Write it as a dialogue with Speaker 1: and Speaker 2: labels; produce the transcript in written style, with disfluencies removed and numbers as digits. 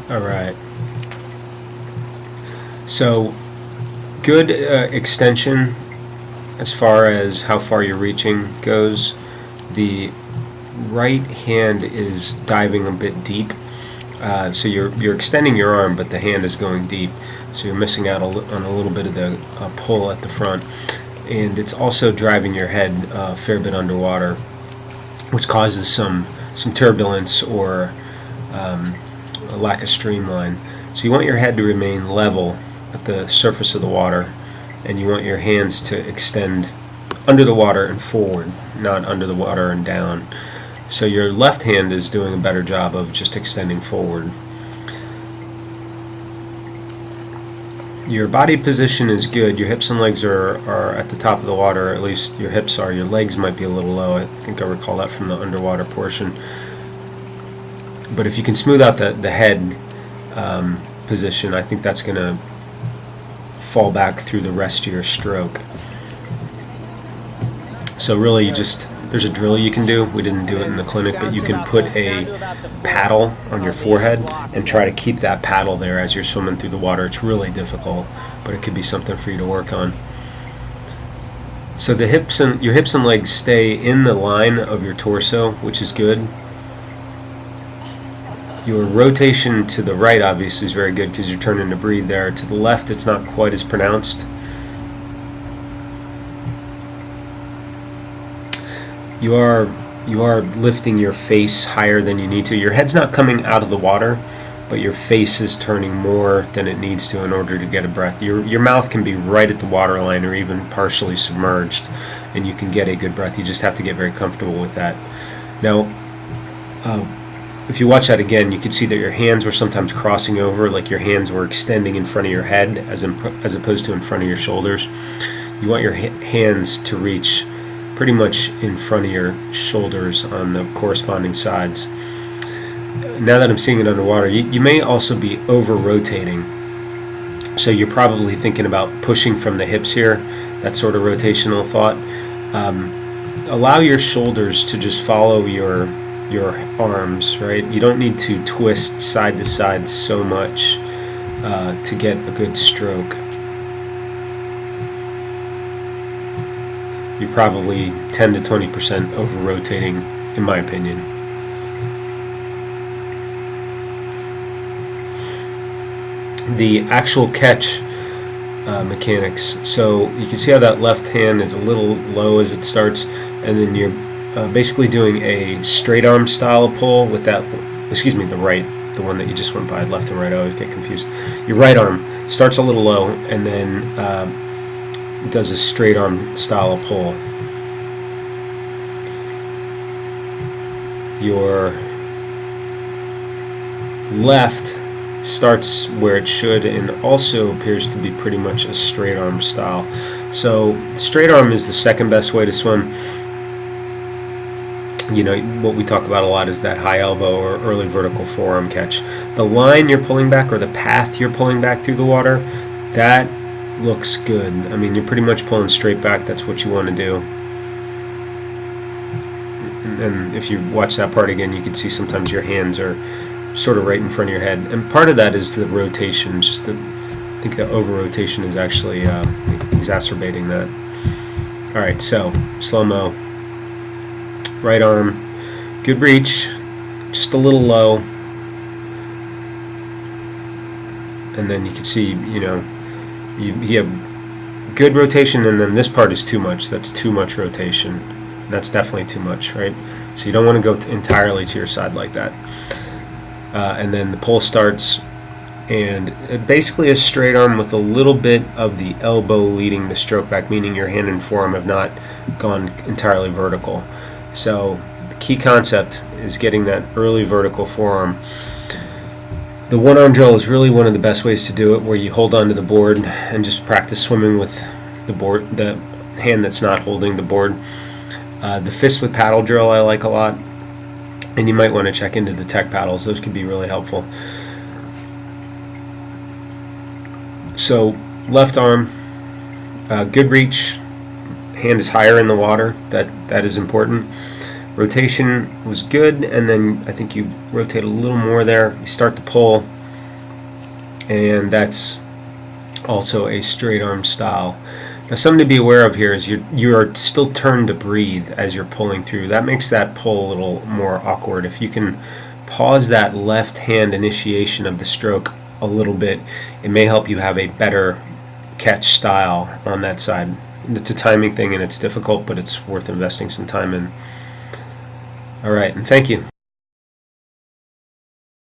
Speaker 1: All right. So good extension as far as how far you're reaching goes. The right hand is diving a bit deep. So you're extending your arm, but the hand is going deep. So you're missing out on a little bit of the pull at the front. And it's also driving your head a fair bit underwater, which causes some turbulence or a lack of streamline. So you want your head to remain level at the surface of the water, and you want your hands to extend under the water and forward, not under the water and down. So your left hand is doing a better job of just extending forward. Your body position is good. Your hips and legs are at the top of the water, or at least your hips are. Your legs might be a little low. I think I recall that from the underwater portion. But if you can smooth out the head position, I think that's going to fall back through the rest of your stroke. So really, there's a drill you can do. We didn't do it in the clinic, but you can put a paddle on your forehead and try to keep that paddle there as you're swimming through the water. It's really difficult, but it could be something for you to work on. So your hips and legs stay in the line of your torso, which is good. Your rotation to the right obviously is very good because you're turning to breathe there. To the left, it's not quite as pronounced. You are lifting your face higher than you need to. Your head's not coming out of the water, but your face is turning more than it needs to in order to get a breath. Your mouth can be right at the water line or even partially submerged, and you can get a good breath. You just have to get very comfortable with that. Now, if you watch that again, you can see that your hands were sometimes crossing over, like your hands were extending in front of your head as opposed to in front of your shoulders. You want your hands to reach pretty much in front of your shoulders on the corresponding sides. Now that I'm seeing it underwater, you may also be over-rotating. So you're probably thinking about pushing from the hips here, that sort of rotational thought. Allow your shoulders to just follow your arms, right? You don't need to twist side to side so much to get a good stroke. You're probably 10 to 20% over-rotating, in my opinion. The actual catch mechanics. So you can see how that left hand is a little low as it starts, and then you're basically doing a straight arm style of pull with that, the one that you just went by, left and right, I always get confused. Your right arm starts a little low and then does a straight arm style of pull. Your left starts where it should and also appears to be pretty much a straight arm style. So straight arm is the second best way to swim. You know, what we talk about a lot is that high elbow or early vertical forearm catch. The line you're pulling back or the path you're pulling back through the water, that looks good. I mean, you're pretty much pulling straight back. That's what you want to do. And if you watch that part again, you can see sometimes your hands are sort of right in front of your head. And part of that is the rotation. I think the over-rotation is actually exacerbating that. All right, so slow-mo. Right arm, good reach, just a little low. And then you can see, you have good rotation, and then this part is too much. That's too much rotation. That's definitely too much, right? So you don't want to go entirely to your side like that. And then the pull starts, and it basically is straight arm with a little bit of the elbow leading the stroke back, meaning your hand and forearm have not gone entirely vertical. So the key concept is getting that early vertical forearm. The one-arm drill is really one of the best ways to do it, where you hold onto the board and just practice swimming with the hand that's not holding the board. The fist with paddle drill I like a lot, and you might want to check into the tech paddles. Those could be really helpful. So left arm, good reach. Hand is higher in the water. That is important. Rotation was good, and then I think you rotate a little more there. You start to pull, and that's also a straight arm style. Now, something to be aware of here is you are still turned to breathe as you're pulling through. That makes that pull a little more awkward. If you can pause that left hand initiation of the stroke a little bit, it may help you have a better catch style on that side. It's a timing thing and it's difficult, but it's worth investing some time in. All right, and thank you.